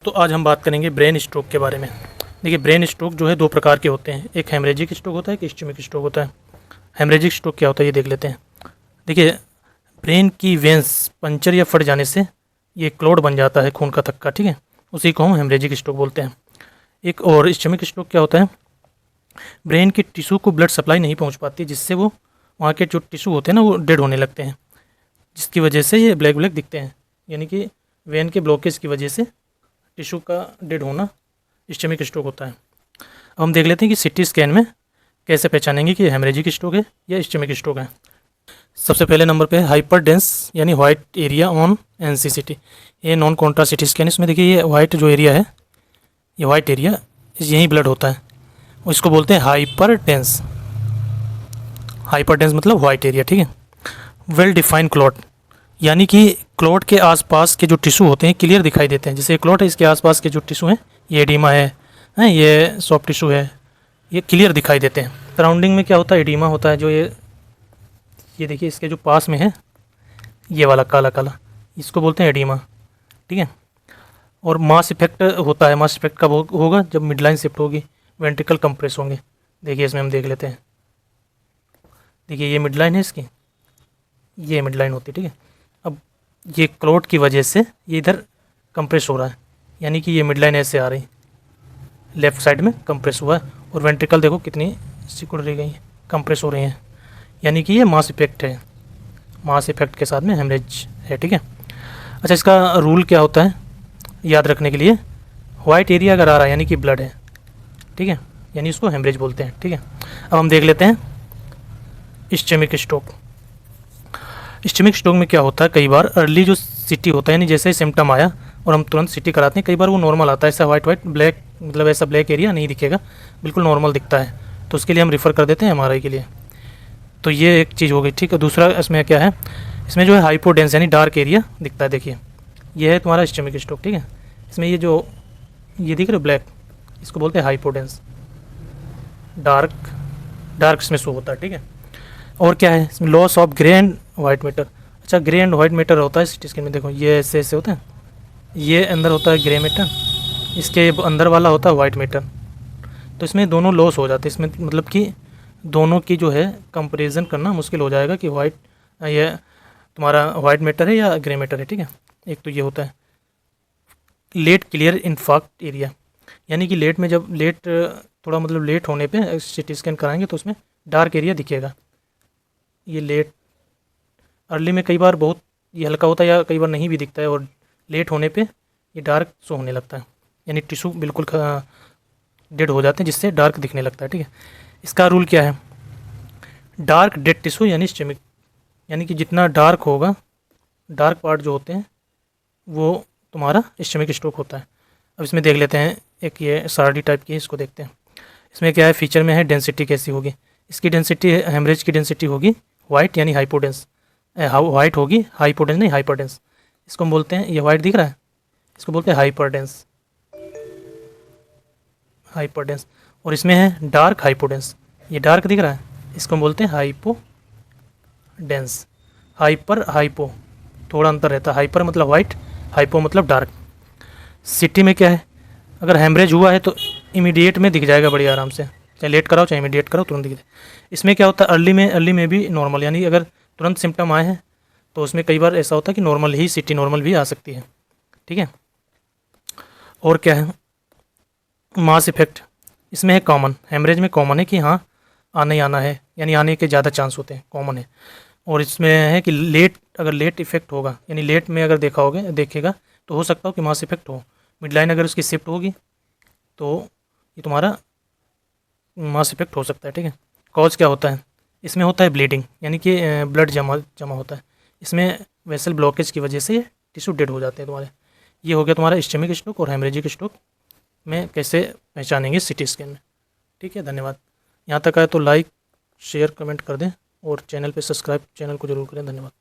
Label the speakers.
Speaker 1: तो आज हम बात करेंगे ब्रेन स्ट्रोक के बारे में। देखिए, ब्रेन स्ट्रोक जो है दो प्रकार के होते हैं, एक हेमरेजिक स्ट्रोक होता है, एक इस्चेमिक स्ट्रोक होता है। हेमरेजिक स्ट्रोक क्या होता है ये देख लेते हैं। देखिए, ब्रेन की वेंस पंचर या फट जाने से ये क्लॉट बन जाता है, खून का थक्का, ठीक है, उसी को हम हेमरेजिक स्ट्रोक बोलते हैं। एक और इस्चेमिक स्ट्रोक क्या होता है, ब्रेन की टिश्यू को ब्लड सप्लाई नहीं पहुँच पाती, जिससे वो वहाँ के जो टिश्यू होते हैं ना वो डेड होने लगते हैं, जिसकी वजह से ये ब्लैक ब्लैक दिखते हैं, यानी कि वेन के ब्लॉकेज की वजह से टिश्यू का डेड होना इस्चेमिक स्ट्रोक होता है। अब हम देख लेते हैं कि सीटी स्कैन में कैसे पहचानेंगे कि हेमरेजिक स्ट्रोक है या इस्चेमिक स्ट्रोक है। सबसे पहले नंबर पे है हाइपर डेंस यानी वाइट एरिया ऑन एनसीसीटी, ये नॉन कॉन्ट्रा सीटी स्कैन। इसमें देखिए ये वाइट जो एरिया है, ये वाइट एरिया यहीं ब्लड होता है, और इसको बोलते हैं हाइपर डेंस। हाइपर डेंस मतलब वाइट एरिया, ठीक है। वेल डिफाइंड क्लॉट, यानी कि क्लॉट के आसपास के जो टिश्यू होते हैं क्लियर दिखाई देते हैं। जैसे क्लॉट है, इसके आसपास के जो टिश्यू हैं, ये एडिमा है, ये सॉफ्ट टिश्यू है, ये क्लियर दिखाई देते हैं। सराउंडिंग में क्या होता है, एडिमा होता है, जो ये देखिए इसके जो पास में है ये वाला काला काला, इसको बोलते हैं एडिमा, ठीक है। और मास इफेक्ट होता है, मास इफेक्ट कब होगा, जब मिडलाइन शिफ्ट होगी, वेंट्रिकल कंप्रेस होंगे। देखिए इसमें हम देख लेते हैं, देखिए ये मिडलाइन है इसकी, ये मिडलाइन होती है, ठीक है। अब ये क्लॉट की वजह से ये इधर कंप्रेस हो रहा है, यानी कि ये मिडलाइन ऐसे आ रही, लेफ़्ट साइड में कंप्रेस हुआ है, और वेंट्रिकल देखो कितनी सिकुड़ रही गई, कंप्रेस हो रही हैं, यानी कि ये मास इफेक्ट है, मास इफेक्ट के साथ में हेमरेज है, ठीक है। अच्छा, इसका रूल क्या होता है याद रखने के लिए, वाइट एरिया अगर आ रहा है यानी कि ब्लड है, ठीक है, यानी इसको हेमरेज बोलते हैं, ठीक है। अब हम देख लेते हैं इस्चेमिक स्ट्रोक। इस्चेमिक स्ट्रोक में क्या होता है, कई बार अर्ली जो सीटी होता है, यानी जैसे ही सिम्टम आया और हम तुरंत सीटी कराते हैं, कई बार वो नॉर्मल आता है, ऐसा वाइट वाइट ब्लैक, मतलब ऐसा ब्लैक एरिया नहीं दिखेगा, बिल्कुल नॉर्मल दिखता है, तो उसके लिए हम रिफ़र कर देते हैं एमआरआई के लिए। तो ये एक चीज़ हो गई, ठीक है। दूसरा इसमें क्या है, इसमें जो है हाइपोडेंस यानी डार्क एरिया दिखता है। देखिए ये है तुम्हारा इस्चेमिक स्ट्रोक, ठीक है। इसमें ये जो ये दिख रहा है ब्लैक, इसको बोलते हैं हाइपोडेंस, डार्क डार्क इसमें शो होता है, ठीक है। और क्या है, इसमें loss of grey and white matter. अच्छा, ग्रे एंड वाइट मैटर होता है सीटी स्कैन में, देखो ये ऐसे ऐसे होता है, ये अंदर होता है ग्रे मैटर, इसके अंदर वाला होता है वाइट मैटर, तो इसमें दोनों लॉस हो जाते हैं। इसमें मतलब कि दोनों की जो है कंपैरिजन करना मुश्किल हो जाएगा कि वाइट ये तुम्हारा वाइट मैटर है या ग्रे मैटर है, ठीक है। एक तो ये होता है लेट क्लियर इन्फार्क्ट एरिया, यानी कि लेट में, जब लेट थोड़ा मतलब लेट होने पे सीटी स्कैन कराएंगे तो उसमें डार्क एरिया दिखेगा। ये लेट, अर्ली में कई बार बहुत ये हल्का होता है या कई बार नहीं भी दिखता है, और लेट होने पे ये डार्क शो होने लगता है, यानी टिश्यू बिल्कुल डेड हो जाते हैं, जिससे डार्क दिखने लगता है, ठीक है। इसका रूल क्या है, डार्क डेड टिश्यू यानी इस्चेमिक, यानी कि जितना डार्क होगा, डार्क पार्ट जो होते हैं वो तुम्हारा इस्चेमिक स्ट्रोक होता है। अब इसमें देख लेते हैं, एक ये सार्डी टाइप की है, इसको देखते हैं। इसमें क्या है, फीचर में है डेंसिटी कैसी होगी, इसकी डेंसिटी हेमरेज की डेंसिटी होगी वाइट यानी हाइपोडेंस, वाइट होगी, हाइपोडेंस नहीं हाइपरडेंस, इसको हम बोलते हैं, ये वाइट दिख रहा है, इसको बोलते हैं हाइपरडेंस, हाइपरडेंस। और इसमें है डार्क हाइपोडेंस, ये डार्क दिख रहा है, इसको हम बोलते हैं हाइपोडेंस। हाइपर हाइपो थोड़ा अंतर रहता है, हाइपर मतलब वाइट, हाइपो मतलब डार्क। सिटी में क्या है, अगर हेमरेज हुआ है तो इमीडिएट में दिख जाएगा बड़ी आराम से, चाहे लेट कराओ चाहे इमीडिएट कराओ तुरंत दिख जाए। इसमें क्या होता है, अर्ली में भी नॉर्मल, यानी अगर तुरंत सिम्टम आए हैं तो उसमें कई बार ऐसा होता है कि नॉर्मल ही सिटी नॉर्मल भी आ सकती है, ठीक है। और क्या है, मास इफेक्ट, इसमें है कॉमन, हेमरेज में कॉमन है कि हाँ आना ही आना है, यानी आने के ज़्यादा चांस होते हैं, कॉमन है। और इसमें है कि लेट, अगर लेट इफेक्ट होगा, यानी लेट में अगर देखेगा तो हो सकता हो कि मास इफेक्ट हो, मिडलाइन अगर उसकी शिफ्ट होगी तो ये तुम्हारा मास इफेक्ट हो सकता है, ठीक है। कॉज क्या होता है, इसमें होता है ब्लीडिंग, यानी कि ब्लड जमा होता है, इसमें वेसल ब्लॉकेज की वजह से टिश्यू डेड हो जाते हैं तुम्हारे। ये हो गया तुम्हारा इस्चेमिक स्ट्रोक और हेमरेजिक स्ट्रोक में कैसे पहचानेंगे सीटी स्कैन में, ठीक है। धन्यवाद। यहाँ तक आए तो लाइक शेयर कमेंट कर दें, और चैनल पे सब्सक्राइब चैनल को जरूर करें। धन्यवाद।